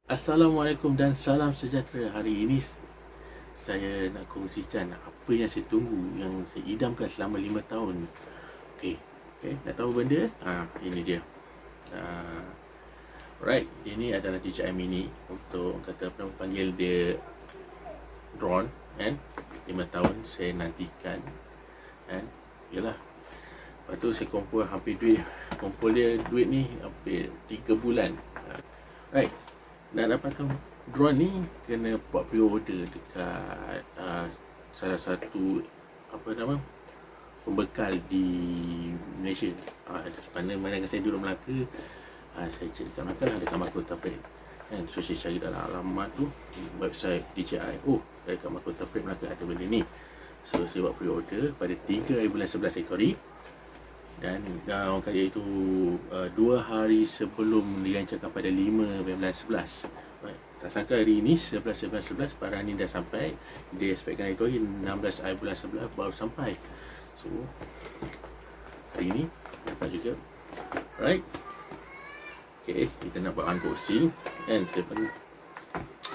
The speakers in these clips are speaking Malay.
Assalamualaikum dan salam sejahtera. Hari ini saya nak kongsikan apa yang saya tunggu, yang saya idamkan selama 5 tahun. Okey, nak tahu benda? Ini dia. Alright, ini adalah DJI Mini. Untuk kata apa panggil dia drone, kan? 5 tahun saya nantikan, kan? Yalah. Lepas tu saya kumpul dia duit ni hampir 3 bulan. Right. Nak dapatkan drone ni kena buat pre-order dekat salah satu pembekal di Malaysia. Mana saya duduk Melaka, saya cari dekat Melaka ada kamar Kota Pret, kan? So saya cari dalam alamat tu website DJI. Dari kamar Kota Pret Melaka ada benda ni. So saya buat pre-order pada 3 hari bulan 11 Februari. Dan orang kata itu 2 hari sebelum dirancangkan pada 5 bulan 11. Tak sangka hari ini 11 barang ni dah sampai. Dia expectkan itu hari 16 hari bulan 11 baru sampai. So hari ini dapat juga. Right. Okay, kita nak buat unboxing, kan? Saya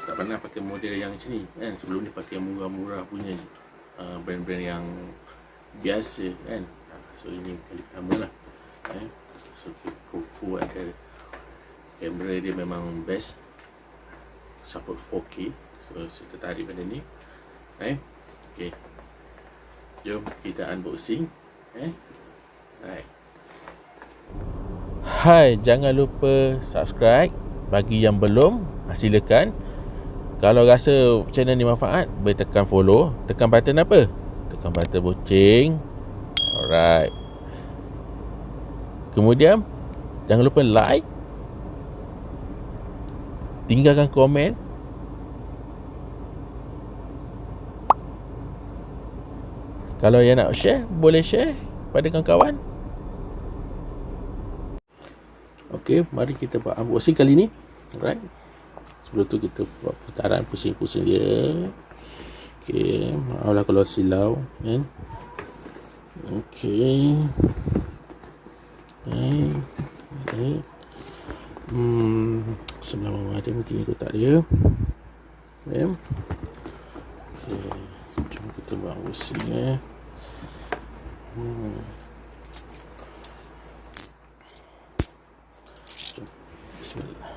tak pernah pakai model yang macam ni, kan? Sebelum ni pakai murah-murah punya brand-brand yang biasa, kan? So ini kali pertama lah, So GoPro ada kamera dia memang best, support 4K. So saya tertarik pada ni. Okay, jom kita unboxing. Hai, jangan lupa subscribe. Bagi yang belum, silakan. Kalau rasa channel ni manfaat, boleh tekan follow. Tekan button apa? Tekan button boceng. Alright. Kemudian jangan lupa like, tinggalkan komen, kalau yang nak share, boleh share pada kawan-kawan. Okey, mari kita buat unboxing kali ni. Alright. Sebelum tu kita buat putaran pusing-pusing dia. Okey, maaflah kalau silau, kan? Okey. Sebelah bawah ada mungkin kotak dia. Okey, jom kita buat unboxing. Jom. Bismillah.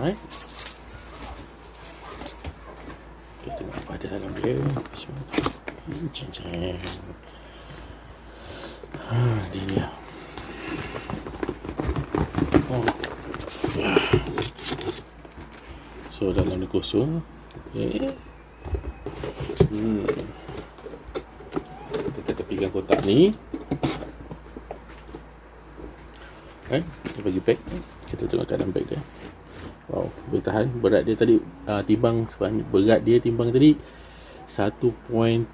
Alright. Kita tengok apa ada dalam dia. Bismillah. Dia ni. So dalam ni kosong. Okay. Kita tepikan kotak ni. Kita bagi bag. Kita tengok keadaan bag dia. Wow, boleh tahan. Berat dia tadi timbang berat dia timbang tadi 1.75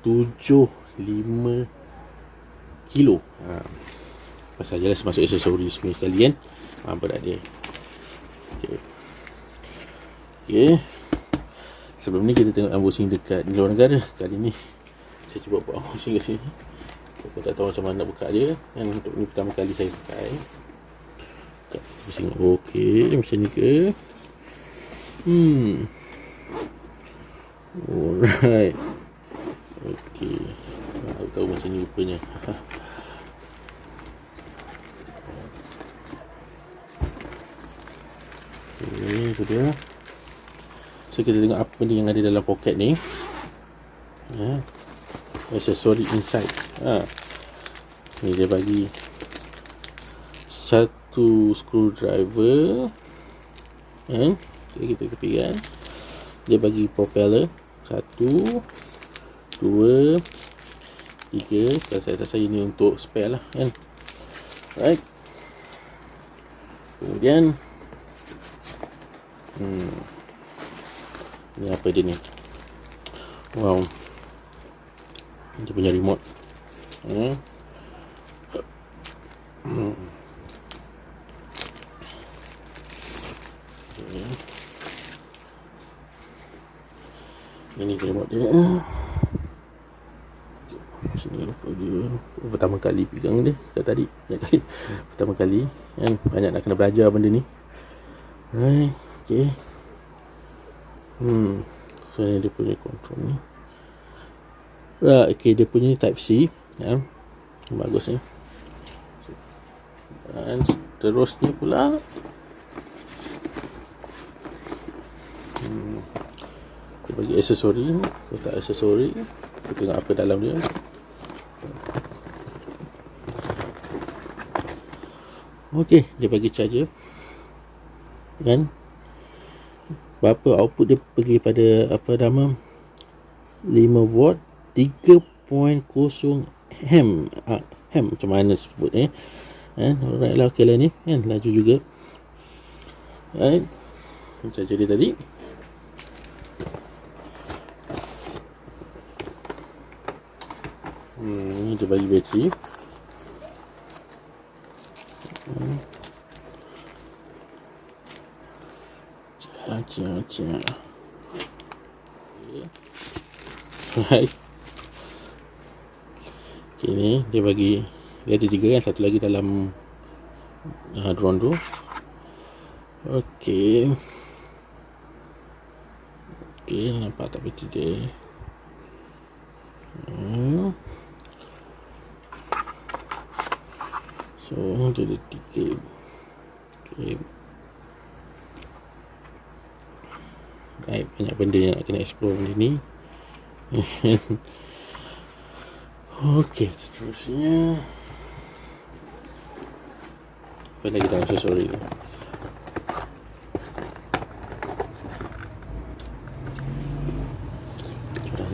kilo. Pasal jelas masuk aksesori semua sekali, kan? Berat dia. Okay. Sebelum ni kita tengok unboxing dekat luar negara. Kali ni saya cuba buat unboxing kat sini. Aku tak tahu macam mana nak buka dia, kan? Untuk ni pertama kali saya pakai. Okey, macam ni ke? Alright. Okey. Aku tahu macam ni rupanya. Okey, itu dia. So kita tengok apa ni yang ada dalam poket ni. Accessory inside. Ni dia bagi satu screwdriver. Kita tepikan. Dia bagi propeller 1, 2, 3. Kalau saya rasa ini untuk spare lah, kan? Right. Kemudian ni apa dia ni? Wow, Dia punya remote. Ini remote dia. Sini lupa dia. Pertama kali pegang dia tadi. Pertama kali kan, banyak nak kena belajar benda ni. Right. Okay. So ni dia punya control ni. Okay, dia punya type C ya. Bagus ni. Dan seterusnya pula dia bagi aksesori. Kotak aksesori. Kita tengok apa dalam dia. Okey, dia bagi charger. Kan? Berapa output dia pergi pada apa nama 5 watt 3.0 ham. Ham macam mana sebut alright lah, okey lah ni kan, laju juga. Alright, charger dia tadi. Ni dia bagi bateri. Right. Okay, ni dia bagi, dia ada 3 kan, satu lagi dalam drone tu. Okay, nampak tak bateri dia. So dia ada 3. Okay. Right, banyak benda yang nak kena explore benda ni. Okey, seterusnya apa lagi dalam aksesori ni?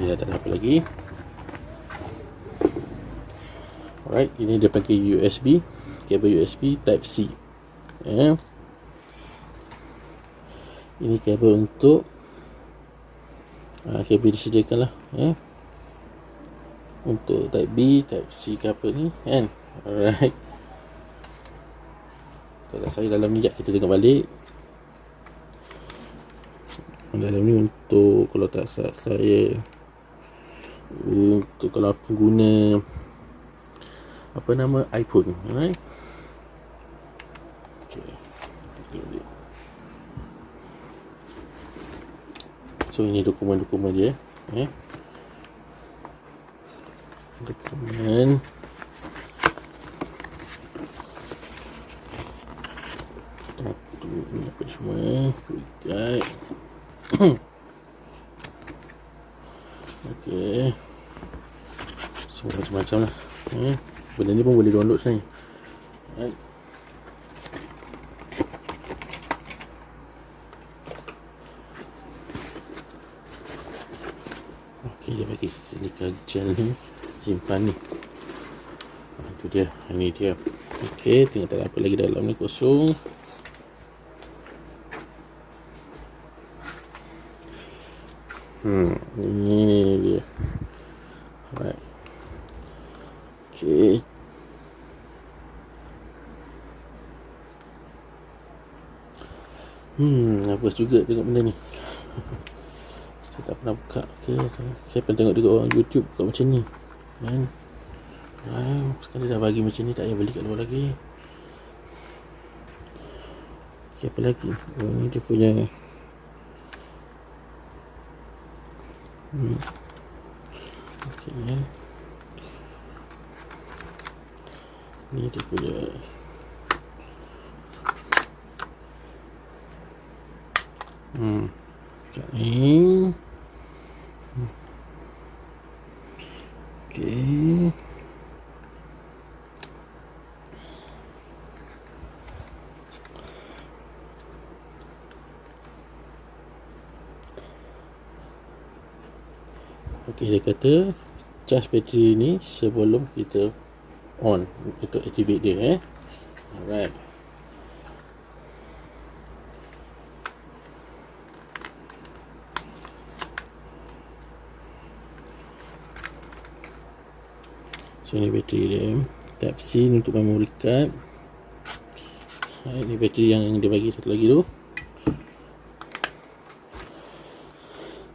Dia tak ada apa lagi. Alright, ini dia pakai USB, kabel USB type C. Ini kabel untuk kabel disediakan lah untuk type B, type C ke apa ni kan. Alright, kalau saya dalam ni sekejap, kita tengok balik. Dalam ni untuk, kalau tak salah saya, untuk kalau pengguna apa nama iPhone. Alright, so ini dokumen-dokumen dia. Dokumen. Apa semua. Guide. Okey. Semua macam-macam lah. Benda ni pun boleh download sebenarnya. Right. Dia bagi silika gel ni, simpan ni. Itu dia, ini dia. Okey, tengok tak ada apa lagi dalam ni, kosong. Ini dia. Alright. Okey. Nervous juga tengok benda ni. Saya tak pernah buka. Okay, saya pernah tengok orang YouTube buka macam ni kan. Sekali dah bagi macam ni, tak payah beli kat luar lagi. Okay, apa lagi? Ni dia punya okay, ni dia punya ni. Okay. Okey, dia kata charge bateri ni sebelum kita on untuk activate dia. Alright. So ni bateri dia, Type C ni untuk memory card. Ini bateri yang dia bagi satu lagi tu.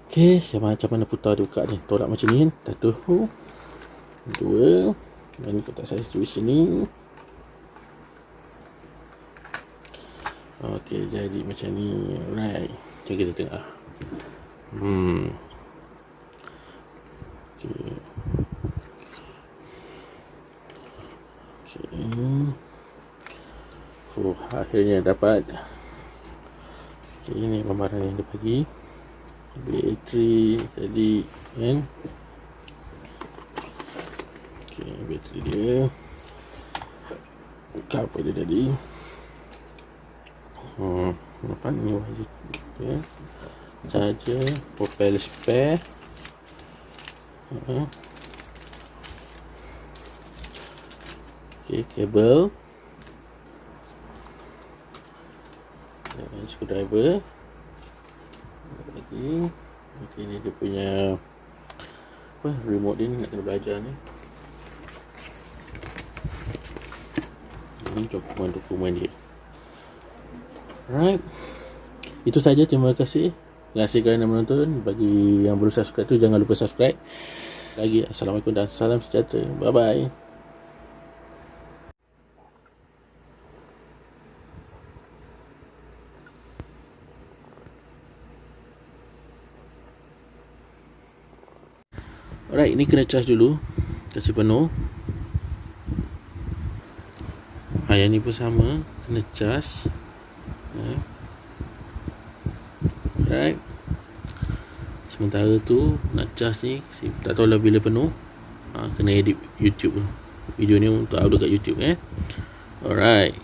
Okay, macam mana putar dia buka ni. Tolak macam ni kan. Satu, dua. Dan ni kotak saya tulis sini. Okay, jadi macam ni. Alright, jom kita tengok. Okay. Akhirnya dapat. Okay, ini gambaran yang dia bagi. Bateri tadi kan. Okay, bateri dia. Cover dia tadi. Apa ni wajib ya. Charger, propeller spare. Okay, kabel. Screwdriver lagi. Okay, ni dia punya remote dia ni, nak kena belajar ni. Ini dokumen dia. Alright, itu saja. Terima kasih kerana menonton. Bagi yang belum subscribe tu, jangan lupa subscribe. Lagi, Assalamualaikum dan salam sejahtera. Bye bye. Alright, ini kena charge dulu. Kasih penuh. Yang ni pun sama, kena charge. Alright. Sementara tu nak charge ni, tak tahu lah bila penuh. Kena edit YouTube video ni untuk upload kat YouTube. Alright.